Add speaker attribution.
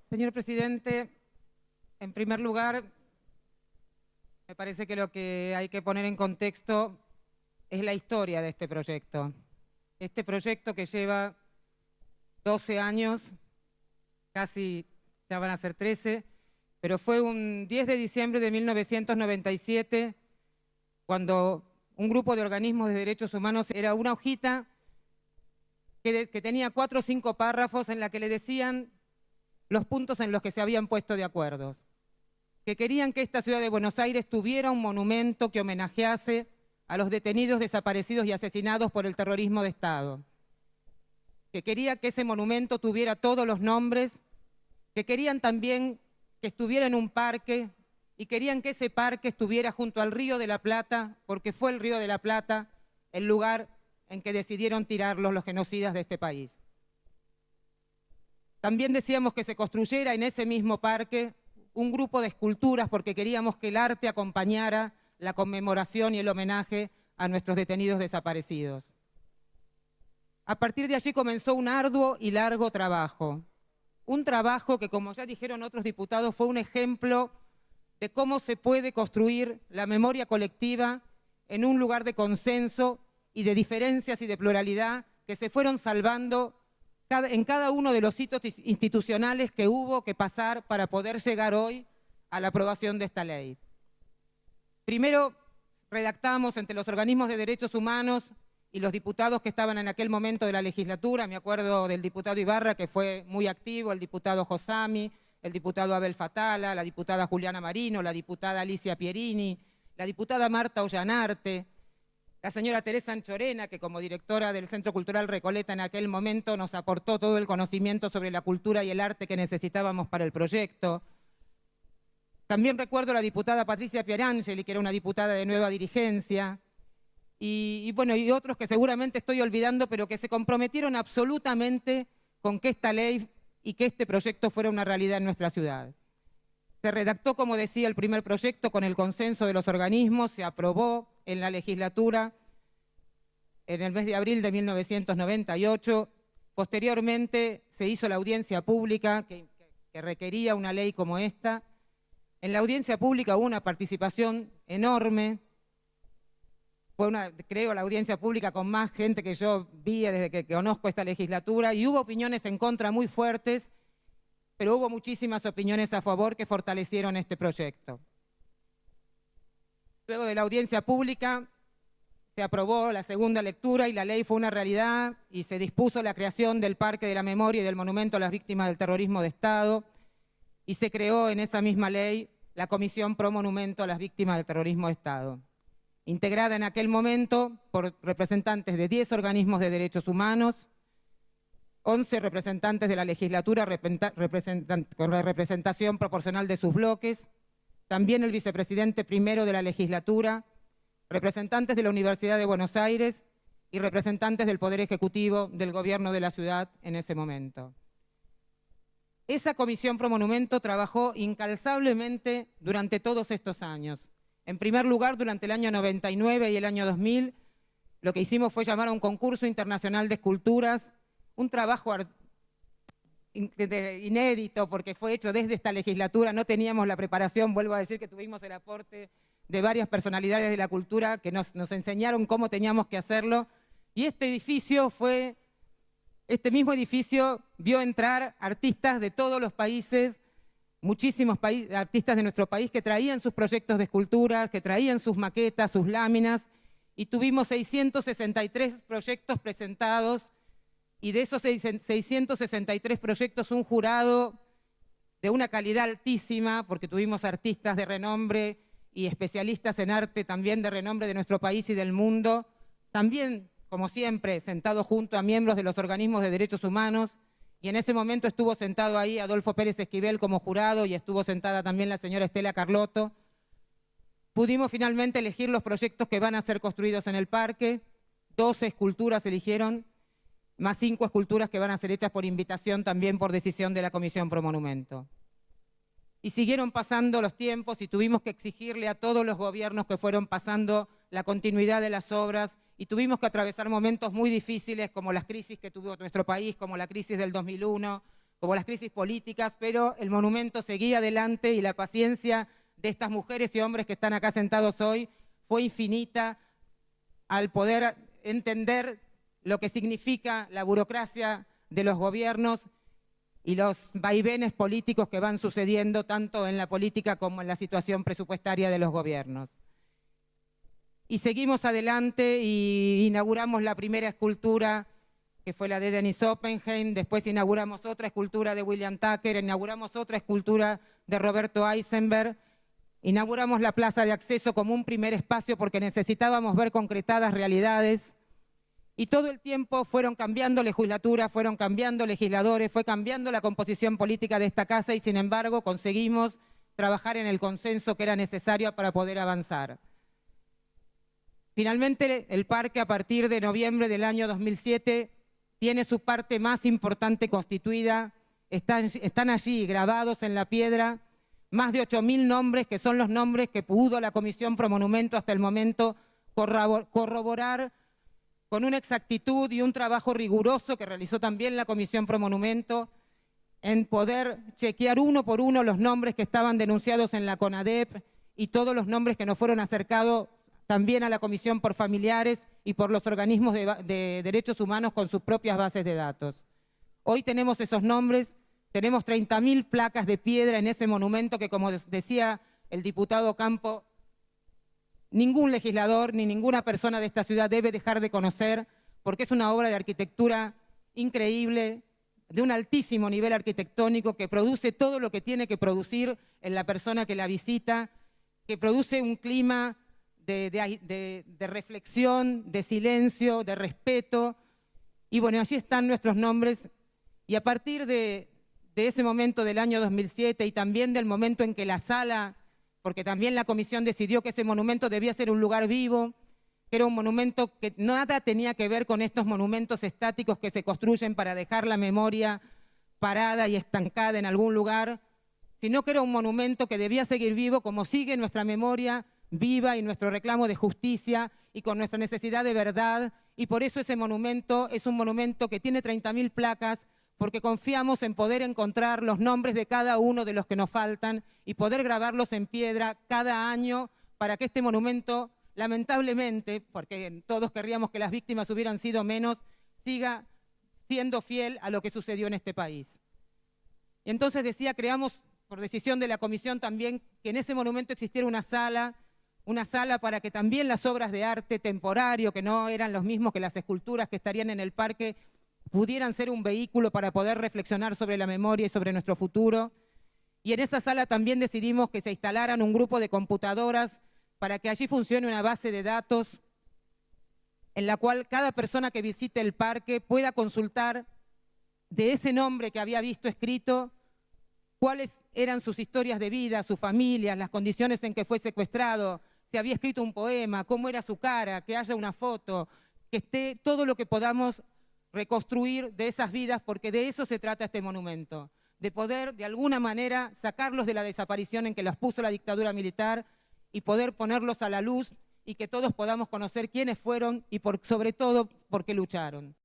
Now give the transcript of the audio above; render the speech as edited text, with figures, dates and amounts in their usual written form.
Speaker 1: Señor presidente, en primer lugar, me parece que lo que hay que poner en contexto es la historia de este proyecto. Este proyecto que lleva 12 años, casi ya van a ser 13, pero fue un 10 de diciembre de 1997 cuando un grupo de organismos de derechos humanos, era una hojita que tenía 4 o 5 párrafos en la que le decían los puntos en los que se habían puesto de acuerdo. Que querían que esta ciudad de Buenos Aires tuviera un monumento que homenajease a los detenidos, desaparecidos y asesinados por el terrorismo de Estado. Que quería que ese monumento tuviera todos los nombres, que querían también que estuviera en un parque y querían que ese parque estuviera junto al Río de la Plata, porque fue el Río de la Plata el lugar en que decidieron tirarlos los genocidas de este país. También decíamos que se construyera en ese mismo parque un grupo de esculturas porque queríamos que el arte acompañara la conmemoración y el homenaje a nuestros detenidos desaparecidos. A partir de allí comenzó un arduo y largo trabajo. Un trabajo que, como ya dijeron otros diputados, fue un ejemplo de cómo se puede construir la memoria colectiva en un lugar de consenso y de diferencias y de pluralidad que se fueron salvando en cada uno de los hitos institucionales que hubo que pasar para poder llegar hoy a la aprobación de esta ley. Primero, redactamos entre los organismos de derechos humanos y los diputados que estaban en aquel momento de la legislatura, me acuerdo del diputado Ibarra, que fue muy activo, el diputado Josami, el diputado Abel Fatala, la diputada Juliana Marino, la diputada Alicia Pierini, la diputada Marta Ollanarte, la señora Teresa Anchorena, que como directora del Centro Cultural Recoleta en aquel momento nos aportó todo el conocimiento sobre la cultura y el arte que necesitábamos para el proyecto. También recuerdo a la diputada Patricia Pierangeli, que era una diputada de Nueva Dirigencia, y otros que seguramente estoy olvidando, pero que se comprometieron absolutamente con que esta ley y que este proyecto fuera una realidad en nuestra ciudad. Se redactó, como decía, el primer proyecto con el consenso de los organismos, se aprobó en la legislatura en el mes de abril de 1998. Posteriormente se hizo la audiencia pública que requería una ley como esta. En la audiencia pública hubo una participación enorme. Fue creo, la audiencia pública con más gente que yo vi desde que conozco esta legislatura, y hubo opiniones en contra muy fuertes, pero hubo muchísimas opiniones a favor que fortalecieron este proyecto. Luego de la audiencia pública se aprobó la segunda lectura y la ley fue una realidad y se dispuso la creación del Parque de la Memoria y del Monumento a las Víctimas del Terrorismo de Estado, y se creó en esa misma ley la Comisión Pro Monumento a las Víctimas del Terrorismo de Estado, integrada en aquel momento por representantes de 10 organismos de derechos humanos, 11 representantes de la legislatura con la representación proporcional de sus bloques, también el vicepresidente primero de la legislatura, representantes de la Universidad de Buenos Aires y representantes del Poder Ejecutivo del Gobierno de la ciudad en ese momento. Esa Comisión Pro Monumento trabajó incansablemente durante todos estos años. En primer lugar, durante el año 99 y el año 2000, lo que hicimos fue llamar a un concurso internacional de esculturas, un trabajo inédito porque fue hecho desde esta legislatura, no teníamos la preparación, vuelvo a decir que tuvimos el aporte de varias personalidades de la cultura que nos enseñaron cómo teníamos que hacerlo, y este mismo edificio vio entrar artistas de todos los países, muchísimos artistas de nuestro país que traían sus proyectos de esculturas, que traían sus maquetas, sus láminas, y tuvimos 663 proyectos presentados, y de esos 663 proyectos un jurado de una calidad altísima, porque tuvimos artistas de renombre y especialistas en arte también de renombre de nuestro país y del mundo, también, como siempre, sentados junto a miembros de los organismos de derechos humanos, y en ese momento estuvo sentado ahí Adolfo Pérez Esquivel como jurado y estuvo sentada también la señora Estela Carlotto. Pudimos finalmente elegir los proyectos que van a ser construidos en el parque, 12 esculturas eligieron, más 5 esculturas que van a ser hechas por invitación también por decisión de la Comisión Pro Monumento. Y siguieron pasando los tiempos y tuvimos que exigirle a todos los gobiernos que fueron pasando la continuidad de las obras, y tuvimos que atravesar momentos muy difíciles como las crisis que tuvo nuestro país, como la crisis del 2001, como las crisis políticas, pero el monumento seguía adelante y la paciencia de estas mujeres y hombres que están acá sentados hoy fue infinita al poder entender lo que significa la burocracia de los gobiernos y los vaivenes políticos que van sucediendo tanto en la política como en la situación presupuestaria de los gobiernos. Y seguimos adelante y inauguramos la primera escultura, que fue la de Denis Oppenheim, después inauguramos otra escultura de William Tucker, inauguramos otra escultura de Roberto Eisenberg, inauguramos la plaza de acceso como un primer espacio porque necesitábamos ver concretadas realidades, y todo el tiempo fueron cambiando legislaturas, fueron cambiando legisladores, fue cambiando la composición política de esta casa y sin embargo conseguimos trabajar en el consenso que era necesario para poder avanzar. Finalmente, el parque a partir de noviembre del año 2007 tiene su parte más importante constituida, están allí grabados en la piedra más de 8.000 nombres, que son los nombres que pudo la Comisión Pro Monumento hasta el momento corroborar con una exactitud y un trabajo riguroso que realizó también la Comisión Pro Monumento en poder chequear uno por uno los nombres que estaban denunciados en la CONADEP y todos los nombres que nos fueron acercados también a la Comisión por Familiares y por los organismos de derechos humanos con sus propias bases de datos. Hoy tenemos esos nombres, tenemos 30.000 placas de piedra en ese monumento que, como decía el diputado Campo, ningún legislador ni ninguna persona de esta ciudad debe dejar de conocer, porque es una obra de arquitectura increíble, de un altísimo nivel arquitectónico, que produce todo lo que tiene que producir en la persona que la visita, que produce un clima de reflexión, de silencio, de respeto. Y bueno, allí están nuestros nombres. Y a partir de ese momento del año 2007 y también del momento en que la sala, porque también la comisión decidió que ese monumento debía ser un lugar vivo, que era un monumento que nada tenía que ver con estos monumentos estáticos que se construyen para dejar la memoria parada y estancada en algún lugar, sino que era un monumento que debía seguir vivo como sigue nuestra memoria viva y nuestro reclamo de justicia y con nuestra necesidad de verdad. Y por eso ese monumento es un monumento que tiene 30.000 placas, porque confiamos en poder encontrar los nombres de cada uno de los que nos faltan y poder grabarlos en piedra cada año para que este monumento, lamentablemente, porque todos querríamos que las víctimas hubieran sido menos, siga siendo fiel a lo que sucedió en este país. Y entonces decía, creamos por decisión de la comisión también que en ese monumento existiera una sala para que también las obras de arte temporario, que no eran los mismos que las esculturas que estarían en el parque, pudieran ser un vehículo para poder reflexionar sobre la memoria y sobre nuestro futuro. Y en esa sala también decidimos que se instalaran un grupo de computadoras para que allí funcione una base de datos en la cual cada persona que visite el parque pueda consultar de ese nombre que había visto escrito cuáles eran sus historias de vida, sus familias, las condiciones en que fue secuestrado, si había escrito un poema, cómo era su cara, que haya una foto, que esté todo lo que podamos reconstruir de esas vidas, porque de eso se trata este monumento, de poder de alguna manera sacarlos de la desaparición en que los puso la dictadura militar y poder ponerlos a la luz y que todos podamos conocer quiénes fueron y sobre todo por qué lucharon.